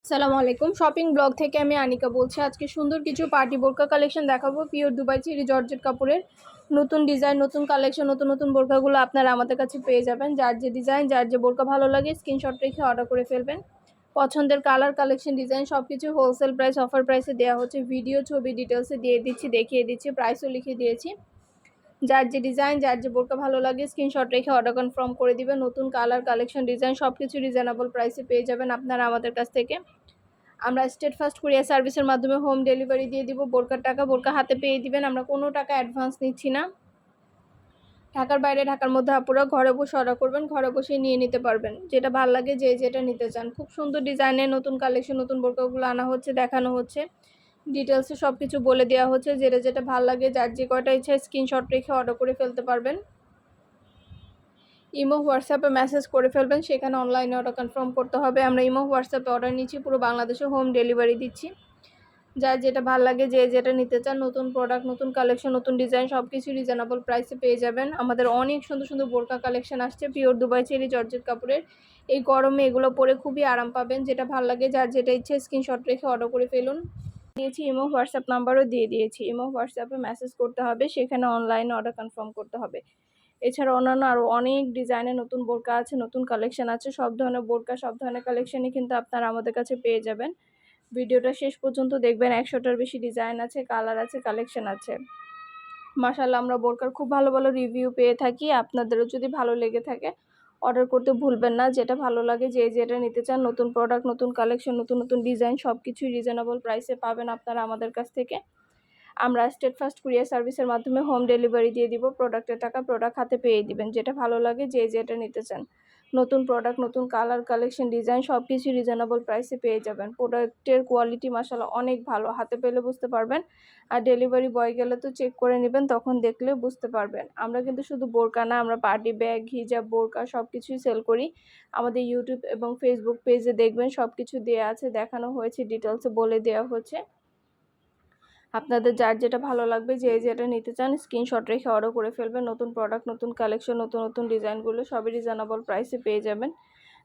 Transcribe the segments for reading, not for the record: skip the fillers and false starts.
আসসালামু আলাইকুম। Shopping blog থেকে আমি আনিকা বলছি। আজকে সুন্দর কিছু পার্টি বোরকা কালেকশন দেখাবো। পিওর দুবাই চেরি জর্জেট কাপড়ের নতুন ডিজাইন, নতুন কালেকশন, নতুন নতুন বোরকাগুলো আপনারা আমাদের কাছে পেয়ে যাবেন। যার যে ডিজাইন, যার যে বোরকা ভালো লাগে স্ক্রিনশট রেখে অর্ডার করে ফেলবেন। পছন্দের কালার, কালেকশন, ডিজাইন সবকিছু হোলসেল প্রাইস, অফার প্রাইসে দেওয়া হচ্ছে। ভিডিও, ছবি ডিটেলসে দিয়ে দিচ্ছি, দেখিয়ে দিচ্ছি, প্রাইসও লিখে দিয়েছি। যার যে ডিজাইন, যার যে বোরকা ভালো লাগে স্ক্রিনশট রেখে অর্ডার কনফার্ম করে দিবেন। নতুন কালার, কালেকশন, ডিজাইন সবকিছু রিজনেবল প্রাইসে পেয়ে যাবেন আপনারা আমাদের কাছ থেকে। আমরা স্টেট ফার্স্ট কুরিয়ার সার্ভিসের মাধ্যমে হোম ডেলিভারি দিয়ে দিব। বোরকার টাকা বোরকা হাতে পেয়ে দিবেন। আমরা কোনো টাকা অ্যাডভান্স নিচ্ছি না। ঢাকার বাইরে, ঢাকার মধ্যে আপুরা ঘরে বসে অর্ডার করবেন, ঘরে বসে নিয়ে নিতে পারবেন। যেটা ভালো লাগে, যে যেটা নিতে চান। খুব সুন্দর ডিজাইনের নতুন কালেকশন, নতুন বোরকাগুলো আনা হচ্ছে, দেখানো হচ্ছে, ডিটেলসে সব কিছু বলে দেওয়া হচ্ছে। যেটা যেটা ভালো লাগে, যার যে কয়টা ইচ্ছা স্ক্রিনশট রেখে অর্ডার করে ফেলতে পারবেন। ইমো হোয়াটসঅ্যাপে মেসেজ করে ফেলবেন, সেখানে অনলাইনে অর্ডার কনফার্ম করতে হবে। আমরা ইমো হোয়াটসঅ্যাপে অর্ডার নিচ্ছি, পুরো বাংলাদেশে হোম ডেলিভারি দিচ্ছি। যার যেটা ভালো লাগে, যে যেটা নিতে চান, নতুন প্রোডাক্ট, নতুন কালেকশন, নতুন ডিজাইন সবকিছু রিজনেবল প্রাইসে পেয়ে যাবেন। আমাদের অনেক সুন্দর সুন্দর বোরকা কালেকশন আসছে পিওর দুবাই চেরি জর্জেট কাপড়ের। এই গরমে এগুলো পরে খুবই আরাম পাবেন। যেটা ভালো লাগে, যার যেটা ইচ্ছে স্ক্রিনশট রেখে অর্ডার করে ফেলুন। দিয়েছি ইমো হোয়াটসঅ্যাপ নাম্বারও দিয়ে দিয়েছি। ইমো হোয়াটসঅ্যাপে মেসেজ করতে হবে, সেখানে অনলাইনে অর্ডার কনফার্ম করতে হবে। এছাড়া অন্যান্য আরও অনেক ডিজাইনের নতুন বোরকা আছে, নতুন কালেকশন আছে। সব ধরনের বোরকা, সব ধরনের কালেকশনই কিন্তু আপনারা আমাদের কাছে পেয়ে যাবেন। ভিডিওটা শেষ পর্যন্ত দেখবেন। 100টার বেশি ডিজাইন আছে, কালার আছে, কালেকশন আছে। মাশাআল্লাহ, আমরা বোরকার খুব ভালো ভালো রিভিউ পেয়ে থাকি। আপনাদেরও যদি ভালো লেগে থাকে অর্ডার করতে ভুলবেন না। যেটা ভালো লাগে, যে যেটা নিতে চান, নতুন প্রোডাক্ট, নতুন কালেকশন, নতুন নতুন ডিজাইন সব কিছুই রিজনেবল প্রাইসে পাবেন আপনারা আমাদের কাছ থেকে। আমরা স্টেট ফার্স্ট কুরিয়ার সার্ভিসের মাধ্যমে হোম ডেলিভারি দিয়ে দিব। প্রোডাক্টের টাকা প্রোডাক্ট হাতে পেয়ে দিবেন। যেটা ভালো লাগে, যে যেটা নিতে চান, নতুন প্রোডাক্ট, নতুন কালার, কালেকশন, ডিজাইন সব কিছু রিজনেবল প্রাইসে পেয়ে যাবেন। প্রোডাক্টের কোয়ালিটি মাশাআল্লাহ অনেক ভালো, হাতে পেলে বুঝতে পারবেন। আর ডেলিভারি বয় গেলে তো চেক করে নেবেন, তখন দেখলে বুঝতে পারবেন। আমরা কিন্তু শুধু বোরকা না, আমরা পার্টি ব্যাগ, হিজাব, বোরকা সব কিছুই সেল করি। আমাদের ইউটিউব এবং ফেসবুক পেজে দেখবেন সব কিছু দেওয়া আছে, দেখানো হয়েছে, ডিটেলসে বলে দেওয়া হচ্ছে। আপনাদের যার যেটা ভালো লাগবে, যে যেটা নিতে চান স্ক্রিনশট রেখে অর্ডার করে ফেলবেন। নতুন প্রোডাক্ট, নতুন কালেকশন, নতুন নতুন ডিজাইনগুলো সবই রিজনেবল প্রাইসে পেয়ে যাবেন।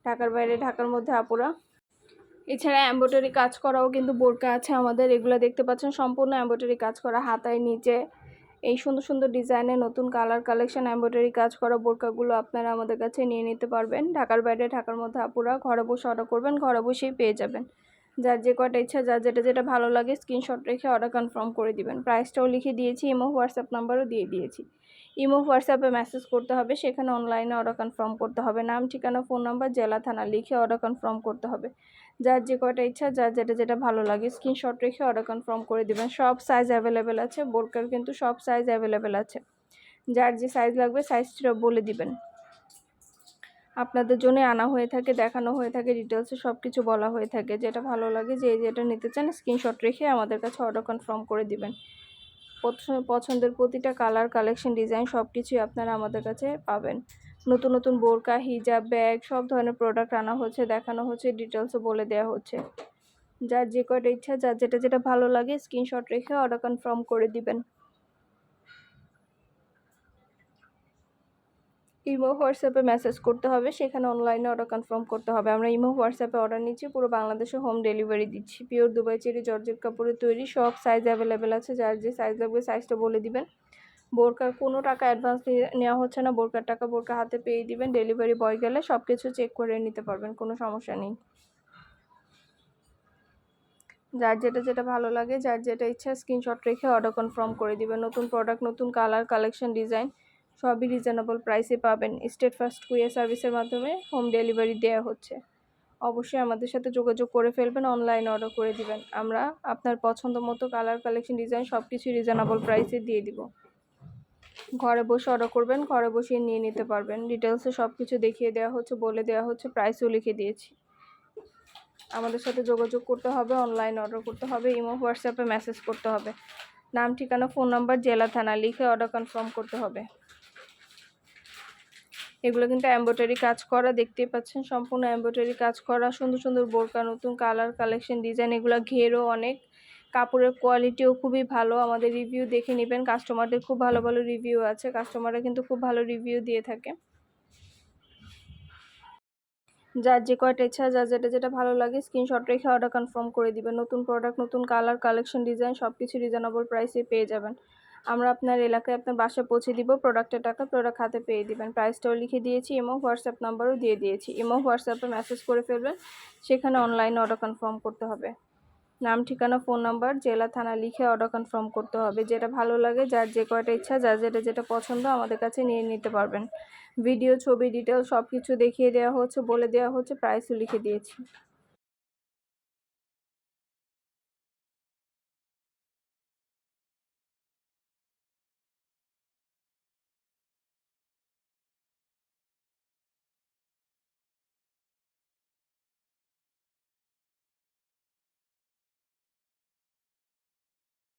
ঢাকার বাইরে, ঢাকার মধ্যে আপুরা। এছাড়া এমব্রয়ডারি কাজ করাও কিন্তু বোরকা আছে আমাদের। এগুলো দেখতে পাচ্ছেন সম্পূর্ণ এমব্রয়ডারি কাজ করা, হাতায় নিচে এই সুন্দর সুন্দর ডিজাইনের নতুন কালার, কালেকশন, এমব্রয়ডারি কাজ করা বোরকাগুলো আপনারা আমাদের কাছে নিয়ে নিতে পারবেন। ঢাকার বাইরে, ঢাকার মধ্যে আপুরা ঘরে বসে অর্ডার করবেন, ঘরে বসেই পেয়ে যাবেন। যার যে কয়টা ইচ্ছা, যার যেটা যেটা ভালো লাগে স্ক্রিনশট রেখে অর্ডার কনফার্ম করে দিবেন। প্রাইসটাও লিখে দিয়েছি, ইমো হোয়াটসঅ্যাপ নাম্বারও দিয়ে দিয়েছি। ইমো হোয়াটসঅ্যাপে মেসেজ করতে হবে, সেখানে অনলাইনে অর্ডার কনফার্ম করতে হবে। নাম, ঠিকানা, ফোন নাম্বার, জেলা, থানা লিখে অর্ডার কনফার্ম করতে হবে। যার যে কয়টা ইচ্ছা, যার যেটা যেটা ভালো লাগে স্ক্রিনশট রেখে অর্ডার কনফার্ম করে দিবেন। সব সাইজ অ্যাভেলেবেল আছে, বোরকার কিন্তু সব সাইজ অ্যাভেলেবেল আছে। যার যে সাইজ লাগবে সাইজটা বলে দিবেন। আপনাদের জন্য আনা হয়ে থাকে, দেখানো হয়ে থাকে, ডিটেলসে সব কিছু বলা হয়ে থাকে। যেটা ভালো লাগে, যে যেটা নিতে চান স্ক্রিনশট রেখে আমাদের কাছে অর্ডার কনফার্ম করে দিবেন। পছন্দের প্রতিটা কালার, কালেকশন, ডিজাইন সব কিছুই আপনারা আমাদের কাছে পাবেন। নতুন নতুন বোরকা, হিজাব, ব্যাগ সব ধরনের প্রোডাক্ট আনা হচ্ছে, দেখানো হচ্ছে, ডিটেলসও বলে দেওয়া হচ্ছে। যার যে কয়টা ইচ্ছা, যার যেটা যেটা ভালো লাগে স্ক্রিনশট রেখে অর্ডার কনফার্ম করে দিবেন। ইমো হোয়াটসঅ্যাপে মেসেজ করতে হবে, সেখানে অনলাইনে অর্ডার কনফার্ম করতে হবে। আমরা ইমো হোয়াটসঅ্যাপে অর্ডার নিচ্ছি, পুরো বাংলাদেশে হোম ডেলিভারি দিচ্ছি। পিওর দুবাই চেরি জর্জেট কাপড়ের তৈরি, সব সাইজ অ্যাভেলেবেল আছে। যার যে সাইজ লাগবে সাইজটা বলে দিবেন। বোরকার কোনো টাকা অ্যাডভান্স নেওয়া হচ্ছে না। বোরকার টাকা বোরকা হাতে পেয়ে দিবেন। ডেলিভারি বয় গেলে সব কিছু চেক করে নিতে পারবেন, কোনো সমস্যা নেই। যার যেটা যেটা ভালো লাগে, যার যেটা ইচ্ছা স্ক্রিনশট রেখে অর্ডার কনফার্ম করে দিবেন। নতুন প্রোডাক্ট, নতুন কালার, কালেকশন, ডিজাইন সবই রিজনেবল প্রাইসে পাবেন। স্টেট ফার্স্ট কুরিয়ার সার্ভিসের মাধ্যমে হোম ডেলিভারি দেওয়া হচ্ছে। অবশ্যই আমাদের সাথে যোগাযোগ করে ফেলবেন, অনলাইনে অর্ডার করে দিবেন। আমরা আপনার পছন্দ মতো কালার, কালেকশন, ডিজাইন সব কিছু রিজনেবল প্রাইসে দিয়ে দিব। ঘরে বসে অর্ডার করবেন, ঘরে বসে নিয়ে নিতে পারবেন। ডিটেলসে সব কিছু দেখিয়ে দেওয়া হচ্ছে, বলে দেওয়া হচ্ছে, প্রাইসও লিখে দিয়েছি। আমাদের সাথে যোগাযোগ করতে হবে, অনলাইন অর্ডার করতে হবে, ইমো হোয়াটসঅ্যাপে মেসেজ করতে হবে। নাম, ঠিকানা, ফোন নাম্বার, জেলা, থানা লিখে অর্ডার কনফার্ম করতে হবে। এগুলো কিন্তু এমব্রয়ডারি কাজ করা, দেখতেই পাচ্ছেন সম্পূর্ণ এমব্রয়ডারি কাজ করা। সুন্দর সুন্দর বোরকা, নতুন কালার, কালেকশন, ডিজাইন। এগুলো ঘেরও অনেক, কাপড়ের কোয়ালিটিও খুবই ভালো। আমাদের রিভিউ দেখে নেবেন, কাস্টমারদের খুব ভালো ভালো রিভিউ আছে। কাস্টমাররা কিন্তু খুব ভালো রিভিউ দিয়ে থাকে। যার যে কয়টা ইচ্ছা, যার যেটা ভালো লাগে স্ক্রিনশট রেখে অর্ডার কনফার্ম করে দিবেন। নতুন প্রোডাক্ট, নতুন কালার, কালেকশন, ডিজাইন সব কিছু রিজনেবল প্রাইসে পেয়ে যাবেন। আমরা আপনার এলাকায় আপনার বাসায় পৌঁছে দিব। প্রোডাক্টের টাকা প্রোডাক্ট হাতে পেয়ে দিবেন। প্রাইসটাও লিখে দিয়েছি, ইমো হোয়াটসঅ্যাপ নাম্বারও দিয়ে দিয়েছি। ইমো হোয়াটসঅ্যাপে মেসেজ করে ফেলবেন, সেখানে অনলাইনে অর্ডার কনফার্ম করতে হবে। নাম, ঠিকানা, ফোন নাম্বার, জেলা, থানা লিখে অর্ডার কনফার্ম করতে হবে। যেটা ভালো লাগে, যার যে কয়টা ইচ্ছা, যার যেটা পছন্দ আমাদের কাছে নিয়ে নিতে পারবেন। ভিডিও, ছবি, ডিটেল সব কিছু দেখিয়ে দেওয়া হচ্ছে, বলে দেওয়া হচ্ছে, প্রাইসও লিখে দিয়েছি।